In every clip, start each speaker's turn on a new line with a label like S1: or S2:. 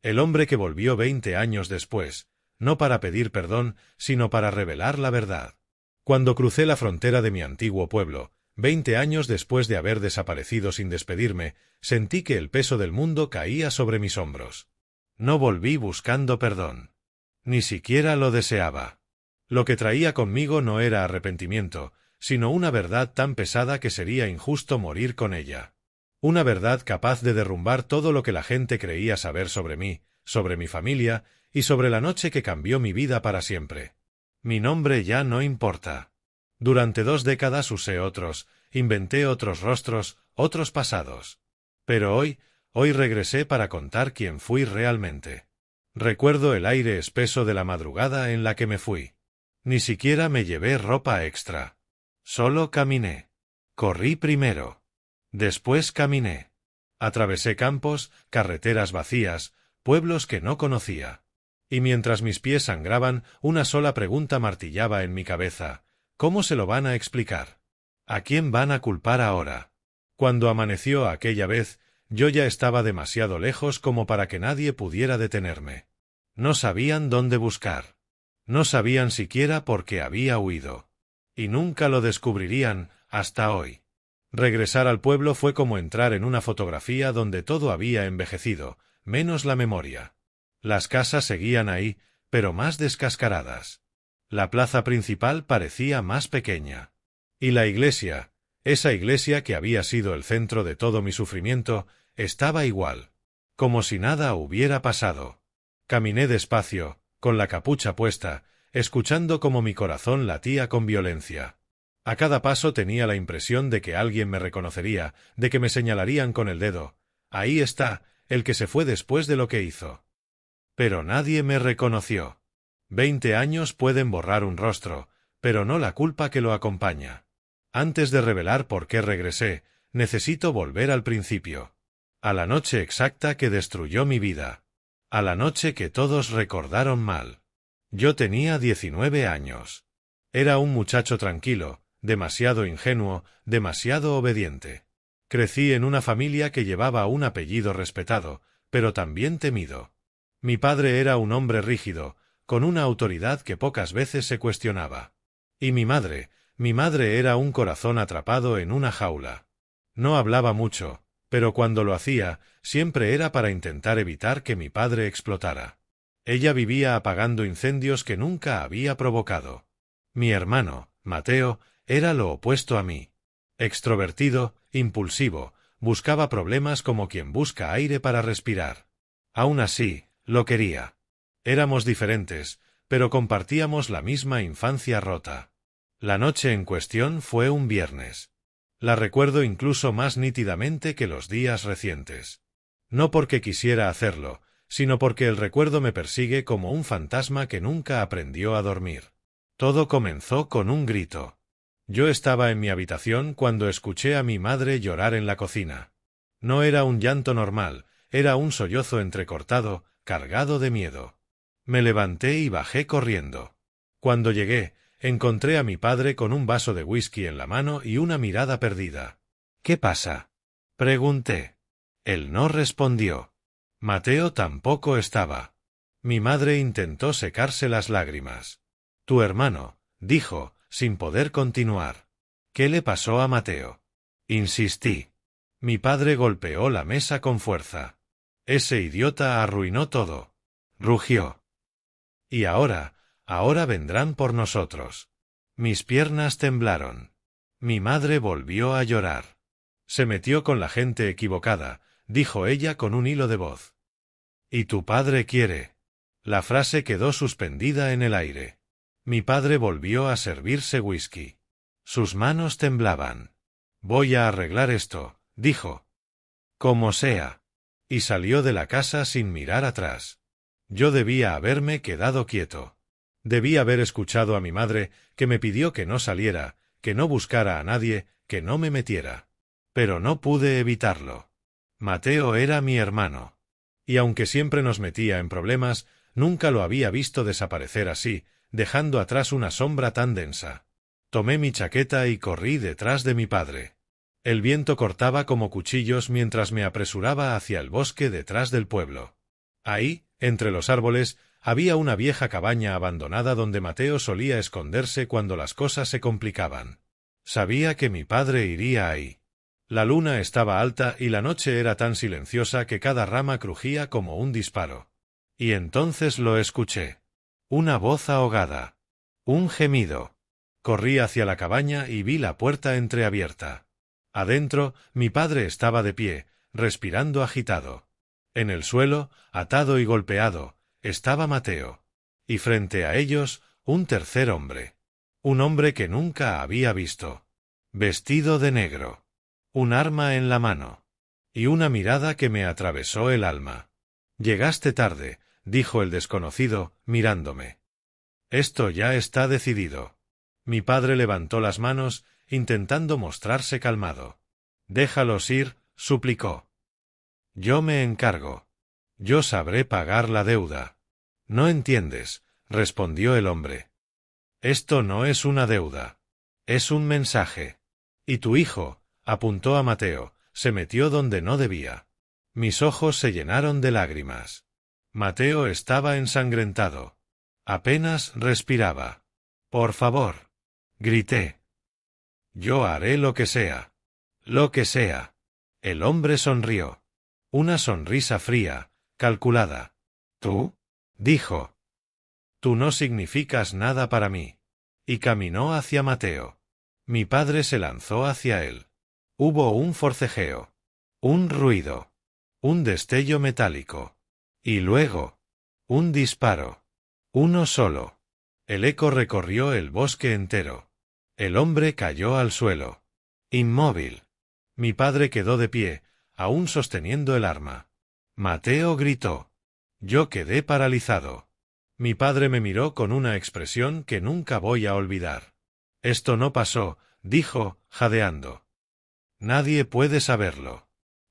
S1: El hombre que volvió 20 años después, no para pedir perdón, sino para revelar la verdad. Cuando crucé la frontera de mi antiguo pueblo, 20 años después de haber desaparecido sin despedirme, sentí que el peso del mundo caía sobre mis hombros. No volví buscando perdón. Ni siquiera lo deseaba. Lo que traía conmigo no era arrepentimiento, sino una verdad tan pesada que sería injusto morir con ella. Una verdad capaz de derrumbar todo lo que la gente creía saber sobre mí, sobre mi familia y sobre la noche que cambió mi vida para siempre. Mi nombre ya no importa. Durante 2 décadas usé otros, inventé otros rostros, otros pasados. Pero hoy regresé para contar quién fui realmente. Recuerdo el aire espeso de la madrugada en la que me fui. Ni siquiera me llevé ropa extra. Solo caminé. Corrí primero. Después caminé. Atravesé campos, carreteras vacías, pueblos que no conocía. Y mientras mis pies sangraban, una sola pregunta martillaba en mi cabeza. ¿Cómo se lo van a explicar? ¿A quién van a culpar ahora? Cuando amaneció aquella vez, yo ya estaba demasiado lejos como para que nadie pudiera detenerme. No sabían dónde buscar. No sabían siquiera por qué había huido. Y nunca lo descubrirían, hasta hoy. Regresar al pueblo fue como entrar en una fotografía donde todo había envejecido, menos la memoria. Las casas seguían ahí, pero más descascaradas. La plaza principal parecía más pequeña. Y la iglesia, esa iglesia que había sido el centro de todo mi sufrimiento, estaba igual. Como si nada hubiera pasado. Caminé despacio, con la capucha puesta, escuchando cómo mi corazón latía con violencia. A cada paso tenía la impresión de que alguien me reconocería, de que me señalarían con el dedo. Ahí está, el que se fue después de lo que hizo. Pero nadie me reconoció. 20 años pueden borrar un rostro, pero no la culpa que lo acompaña. Antes de revelar por qué regresé, necesito volver al principio. A la noche exacta que destruyó mi vida. A la noche que todos recordaron mal. Yo tenía 19 años. Era un muchacho tranquilo, demasiado ingenuo, demasiado obediente. Crecí en una familia que llevaba un apellido respetado, pero también temido. Mi padre era un hombre rígido, con una autoridad que pocas veces se cuestionaba. Y mi madre era un corazón atrapado en una jaula. No hablaba mucho, pero cuando lo hacía, siempre era para intentar evitar que mi padre explotara. Ella vivía apagando incendios que nunca había provocado. Mi hermano, Mateo, era lo opuesto a mí. Extrovertido, impulsivo, buscaba problemas como quien busca aire para respirar. Aún así, lo quería. Éramos diferentes, pero compartíamos la misma infancia rota. La noche en cuestión fue un viernes. La recuerdo incluso más nítidamente que los días recientes. No porque quisiera hacerlo, sino porque el recuerdo me persigue como un fantasma que nunca aprendió a dormir. Todo comenzó con un grito. Yo estaba en mi habitación cuando escuché a mi madre llorar en la cocina. No era un llanto normal, era un sollozo entrecortado, cargado de miedo. Me levanté y bajé corriendo. Cuando llegué, encontré a mi padre con un vaso de whisky en la mano y una mirada perdida. «¿Qué pasa?», pregunté. Él no respondió. Mateo tampoco estaba. Mi madre intentó secarse las lágrimas. «Tu hermano», dijo, sin poder continuar. «¿Qué le pasó a Mateo?», insistí. Mi padre golpeó la mesa con fuerza. «Ese idiota arruinó todo», rugió. «Y ahora vendrán por nosotros». Mis piernas temblaron. Mi madre volvió a llorar. «Se metió con la gente equivocada», dijo ella con un hilo de voz. «¿Y tu padre quiere?». La frase quedó suspendida en el aire. Mi padre volvió a servirse whisky. Sus manos temblaban. «Voy a arreglar esto», dijo. «Como sea». Y salió de la casa sin mirar atrás. Yo debía haberme quedado quieto. Debí haber escuchado a mi madre, que me pidió que no saliera, que no buscara a nadie, que no me metiera. Pero no pude evitarlo. Mateo era mi hermano. Y aunque siempre nos metía en problemas, nunca lo había visto desaparecer así, dejando atrás una sombra tan densa. Tomé mi chaqueta y corrí detrás de mi padre. El viento cortaba como cuchillos mientras me apresuraba hacia el bosque detrás del pueblo. Ahí, entre los árboles, había una vieja cabaña abandonada donde Mateo solía esconderse cuando las cosas se complicaban. Sabía que mi padre iría ahí. La luna estaba alta y la noche era tan silenciosa que cada rama crujía como un disparo. Y entonces lo escuché. Una voz ahogada. Un gemido. Corrí hacia la cabaña y vi la puerta entreabierta. Adentro, mi padre estaba de pie, respirando agitado. En el suelo, atado y golpeado, estaba Mateo. Y frente a ellos, un tercer hombre. Un hombre que nunca había visto. Vestido de negro. Un arma en la mano. Y una mirada que me atravesó el alma. «Llegaste tarde», dijo el desconocido, mirándome. «Esto ya está decidido». Mi padre levantó las manos, intentando mostrarse calmado. «Déjalos ir», suplicó. «Yo me encargo. Yo sabré pagar la deuda». «No entiendes», respondió el hombre. «Esto no es una deuda. Es un mensaje. Y tu hijo», apuntó a Mateo, se metió donde no debía. Mis ojos se llenaron de lágrimas. Mateo estaba ensangrentado. Apenas respiraba. «Por favor», grité. «Yo haré lo que sea. Lo que sea». El hombre sonrió. Una sonrisa fría, calculada. «¿Tú?», dijo. «Tú no significas nada para mí». Y caminó hacia Mateo. Mi padre se lanzó hacia él. Hubo un forcejeo. Un ruido. Un destello metálico. Y luego, un disparo. Uno solo. El eco recorrió el bosque entero. El hombre cayó al suelo. Inmóvil. Mi padre quedó de pie, aún sosteniendo el arma. Mateo gritó. Yo quedé paralizado. Mi padre me miró con una expresión que nunca voy a olvidar. «Esto no pasó», dijo, jadeando. «Nadie puede saberlo.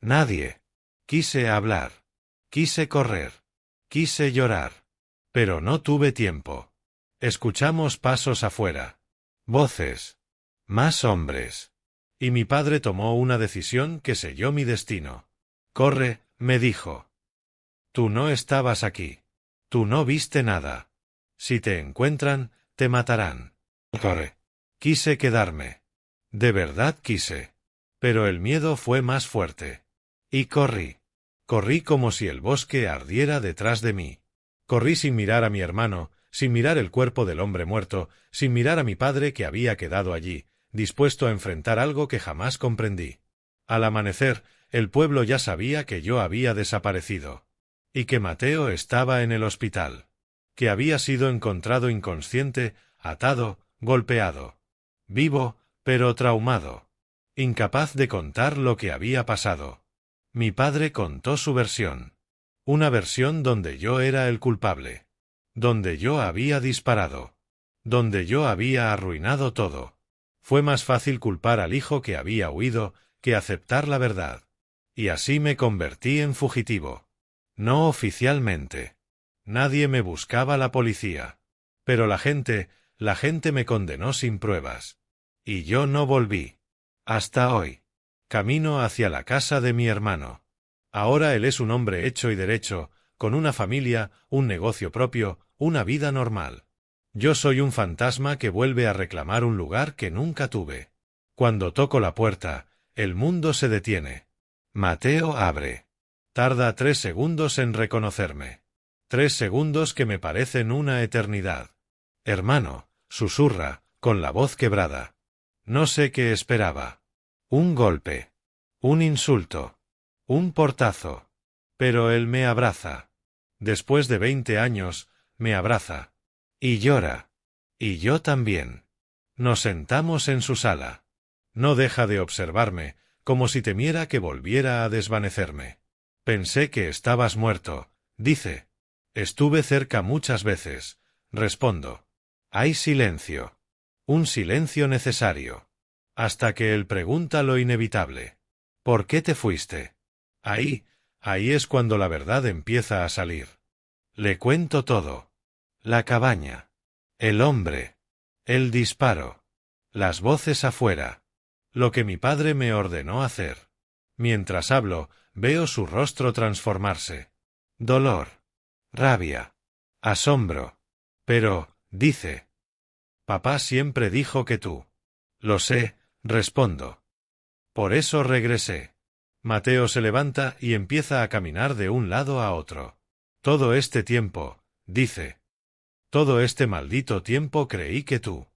S1: Nadie». Quise hablar. Quise correr. Quise llorar. Pero no tuve tiempo. Escuchamos pasos afuera. Voces. Más hombres. Y mi padre tomó una decisión que selló mi destino. «Corre», me dijo. «Tú no estabas aquí. Tú no viste nada. Si te encuentran, te matarán. Corre». Quise quedarme. De verdad quise. Pero el miedo fue más fuerte. Y corrí. Corrí como si el bosque ardiera detrás de mí. Corrí sin mirar a mi hermano, sin mirar el cuerpo del hombre muerto, sin mirar a mi padre que había quedado allí, dispuesto a enfrentar algo que jamás comprendí. Al amanecer, el pueblo ya sabía que yo había desaparecido. Y que Mateo estaba en el hospital. Que había sido encontrado inconsciente, atado, golpeado. Vivo, pero traumado. Incapaz de contar lo que había pasado. Mi padre contó su versión. Una versión donde yo era el culpable. Donde yo había disparado. Donde yo había arruinado todo. Fue más fácil culpar al hijo que había huido que aceptar la verdad. Y así me convertí en fugitivo. No oficialmente. Nadie me buscaba la policía. Pero la gente me condenó sin pruebas. Y yo no volví. Hasta hoy. Camino hacia la casa de mi hermano. Ahora él es un hombre hecho y derecho, con una familia, un negocio propio, una vida normal. Yo soy un fantasma que vuelve a reclamar un lugar que nunca tuve. Cuando toco la puerta, el mundo se detiene. Mateo abre. Tarda 3 segundos en reconocerme. 3 segundos que me parecen una eternidad. «Hermano», susurra, con la voz quebrada. No sé qué esperaba. Un golpe. Un insulto. Un portazo. Pero él me abraza. Después de 20 años, me abraza. Y llora. Y yo también. Nos sentamos en su sala. No deja de observarme, como si temiera que volviera a desvanecerme. «Pensé que estabas muerto», dice. «Estuve cerca muchas veces», respondo. Hay silencio. Un silencio necesario. Hasta que él pregunta lo inevitable. «¿Por qué te fuiste?» Ahí es cuando la verdad empieza a salir. Le cuento todo. La cabaña. El hombre. El disparo. Las voces afuera. Lo que mi padre me ordenó hacer. Mientras hablo, veo su rostro transformarse. Dolor. rabia, asombro. Pero, dice. Papá siempre dijo que tú. Lo sé, respondo. Por eso regresé. Mateo se levanta y empieza a caminar de un lado a otro. Todo este tiempo, dice. Todo este maldito tiempo creí que tú.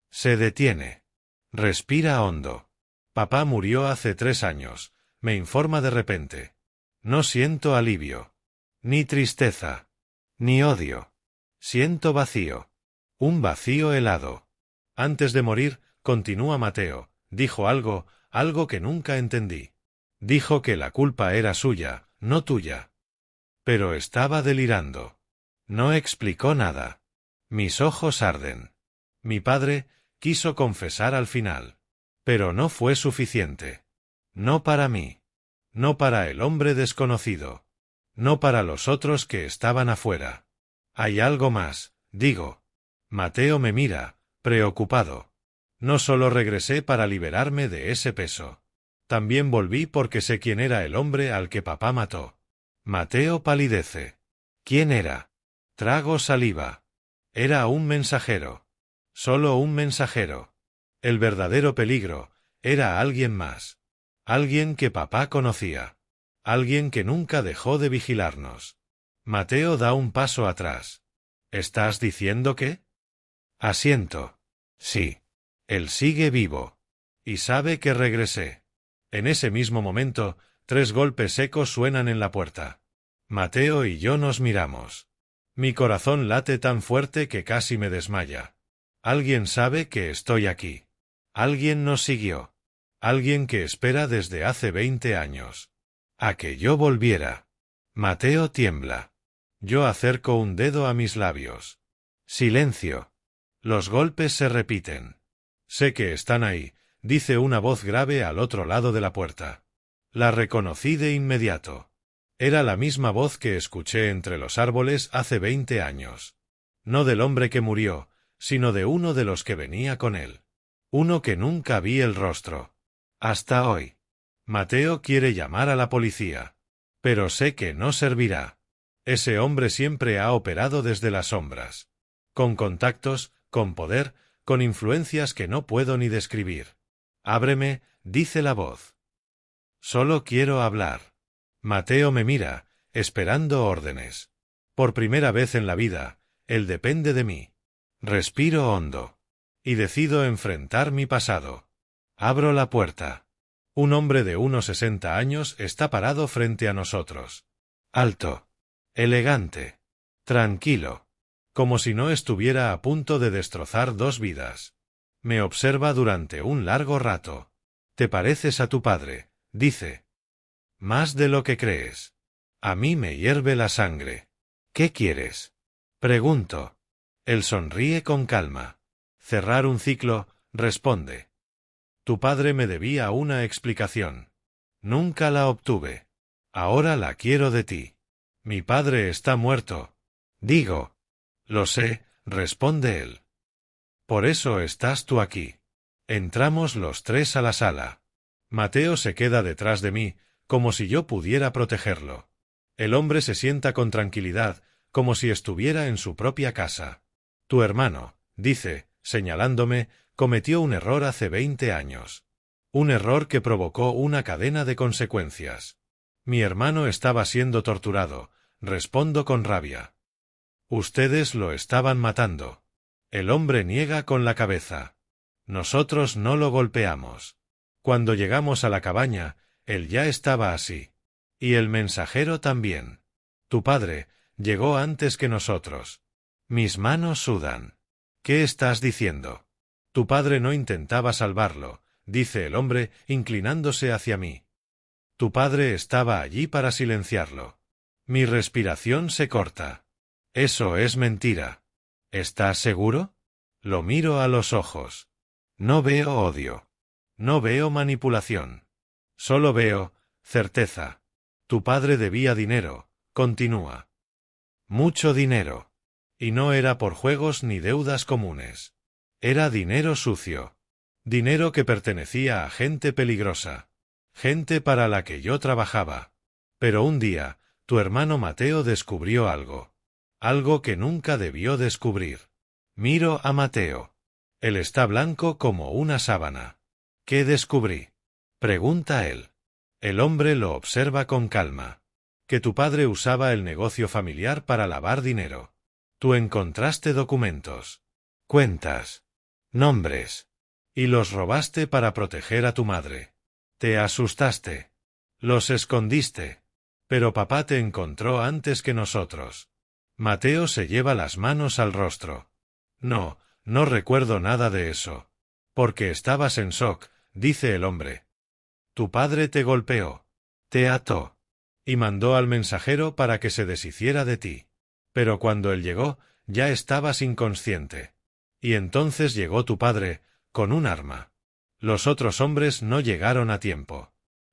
S1: Se detiene. Respira hondo. Papá murió hace 3 años, me informa de repente. No siento alivio. Ni tristeza. Ni odio. Siento vacío. Un vacío helado. Antes de morir, continúa Mateo, dijo algo que nunca entendí. Dijo que la culpa era suya, no tuya. Pero estaba delirando. No explicó nada. Mis ojos arden. Mi padre quiso confesar al final. Pero no fue suficiente. No para mí. No para el hombre desconocido. No para los otros que estaban afuera. Hay algo más, digo. Mateo me mira, preocupado. No solo regresé para liberarme de ese peso. También volví porque sé quién era el hombre al que papá mató. Mateo palidece. ¿Quién era? Trago saliva. Era un mensajero. Solo un mensajero. El verdadero peligro era alguien más. Alguien que papá conocía. Alguien que nunca dejó de vigilarnos. Mateo da un paso atrás. ¿Estás diciendo que? Asiento. Sí. Él sigue vivo. Y sabe que regresé. En ese mismo momento, 3 golpes secos suenan en la puerta. Mateo y yo nos miramos. Mi corazón late tan fuerte que casi me desmaya. Alguien sabe que estoy aquí. Alguien nos siguió. Alguien que espera desde hace 20 años. A que yo volviera. Mateo tiembla. Yo acerco un dedo a mis labios. Silencio. Los golpes se repiten. Sé que están ahí, dice una voz grave al otro lado de la puerta. La reconocí de inmediato. Era la misma voz que escuché entre los árboles hace 20 años. No del hombre que murió, sino de uno de los que venía con él. Uno que nunca vi el rostro. Hasta hoy. Mateo quiere llamar a la policía. Pero sé que no servirá. Ese hombre siempre ha operado desde las sombras. Con contactos, con poder, con influencias que no puedo ni describir. Ábreme, dice la voz. Solo quiero hablar. Mateo me mira, esperando órdenes. Por primera vez en la vida, él depende de mí. Respiro hondo. Y decido enfrentar mi pasado. Abro la puerta. Un hombre de unos 60 años está parado frente a nosotros. Alto. Elegante. Tranquilo. Como si no estuviera a punto de destrozar 2 vidas. Me observa durante un largo rato. Te pareces a tu padre, dice. Más de lo que crees. A mí me hierve la sangre. ¿Qué quieres? Pregunto. Él sonríe con calma. Cerrar un ciclo, responde. Tu padre me debía una explicación. Nunca la obtuve. Ahora la quiero de ti. Mi padre está muerto. Digo. Lo sé, responde él. Por eso estás tú aquí. Entramos los 3 a la sala. Mateo se queda detrás de mí, como si yo pudiera protegerlo. El hombre se sienta con tranquilidad, como si estuviera en su propia casa. Tu hermano, dice, señalándome, cometió un error hace 20 años. Un error que provocó una cadena de consecuencias. Mi hermano estaba siendo torturado, respondo con rabia. Ustedes lo estaban matando. El hombre niega con la cabeza. Nosotros no lo golpeamos. Cuando llegamos a la cabaña, él ya estaba así. Y el mensajero también. Tu padre llegó antes que nosotros. Mis manos sudan. ¿Qué estás diciendo? Tu padre no intentaba salvarlo, dice el hombre, inclinándose hacia mí. Tu padre estaba allí para silenciarlo. Mi respiración se corta. Eso es mentira. ¿Estás seguro? Lo miro a los ojos. No veo odio. No veo manipulación. Solo veo certeza. Tu padre debía dinero, continúa. Mucho dinero. Y no era por juegos ni deudas comunes. Era dinero sucio. Dinero que pertenecía a gente peligrosa. Gente para la que yo trabajaba. Pero un día, tu hermano Mateo descubrió algo. algo que nunca debió descubrir. Miro a Mateo. Él está blanco como una sábana. ¿Qué descubrí? Pregunta él. El hombre lo observa con calma. Que tu padre usaba el negocio familiar para lavar dinero. Tú encontraste documentos, cuentas, nombres, y los robaste para proteger a tu madre. Te asustaste. Los escondiste. Pero papá te encontró antes que nosotros. Mateo se lleva las manos al rostro. No, no recuerdo nada de eso. Porque estabas en shock, dice el hombre. Tu padre te golpeó, te ató, y mandó al mensajero para que se deshiciera de ti. Pero cuando él llegó, ya estabas inconsciente. Y entonces llegó tu padre, con un arma. Los otros hombres no llegaron a tiempo.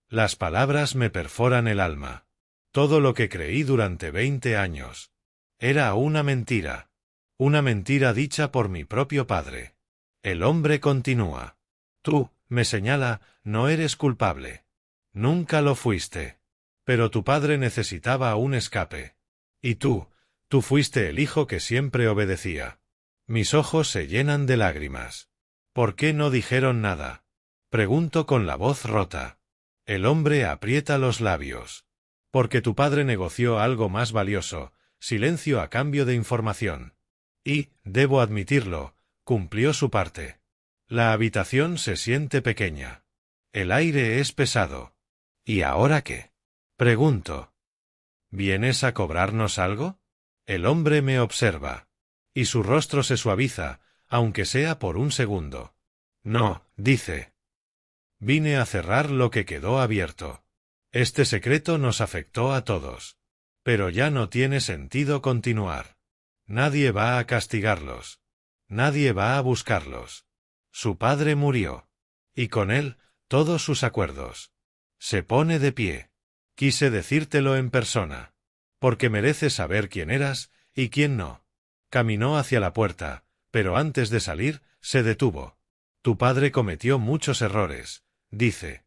S1: Las palabras me perforan el alma. Todo lo que creí durante 20 años. Era una mentira. Una mentira dicha por mi propio padre. El hombre continúa. Tú, me señala, no eres culpable. Nunca lo fuiste. Pero tu padre necesitaba un escape. Y tú fuiste el hijo que siempre obedecía. Mis ojos se llenan de lágrimas. ¿Por qué no dijeron nada? Pregunto con la voz rota. El hombre aprieta los labios. Porque tu padre negoció algo más valioso, silencio a cambio de información. Y, debo admitirlo, cumplió su parte. La habitación se siente pequeña. El aire es pesado. ¿Y ahora qué? Pregunto. ¿Vienes a cobrarnos algo? El hombre me observa. Y su rostro se suaviza, aunque sea por un segundo. No, dice. Vine a cerrar lo que quedó abierto. Este secreto nos afectó a todos. Pero ya no tiene sentido continuar. Nadie va a castigarlos. Nadie va a buscarlos. Su padre murió. Y con él, todos sus acuerdos. Se pone de pie. Quise decírtelo en persona. Porque mereces saber quién eras y quién no. Caminó hacia la puerta, pero antes de salir, se detuvo. Tu padre cometió muchos errores, dice.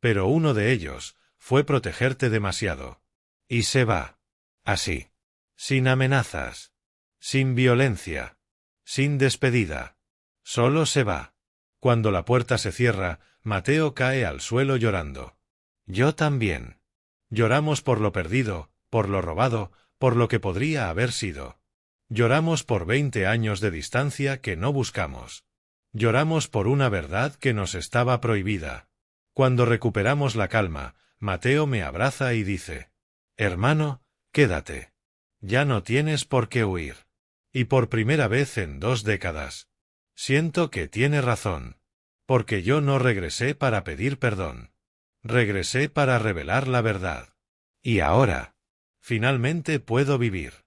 S1: Pero uno de ellos fue protegerte demasiado. Y se va. Así. Sin amenazas. Sin violencia. Sin despedida. Solo se va. Cuando la puerta se cierra, Mateo cae al suelo llorando. Yo también. Lloramos por lo perdido, por lo robado, por lo que podría haber sido. Lloramos por 20 años de distancia que no buscamos. Lloramos por una verdad que nos estaba prohibida. Cuando recuperamos la calma, Mateo me abraza y dice: Hermano, quédate. Ya no tienes por qué huir. Y por primera vez en 2 décadas. Siento que tiene razón. Porque yo no regresé para pedir perdón. Regresé para revelar la verdad. Y ahora, finalmente puedo vivir.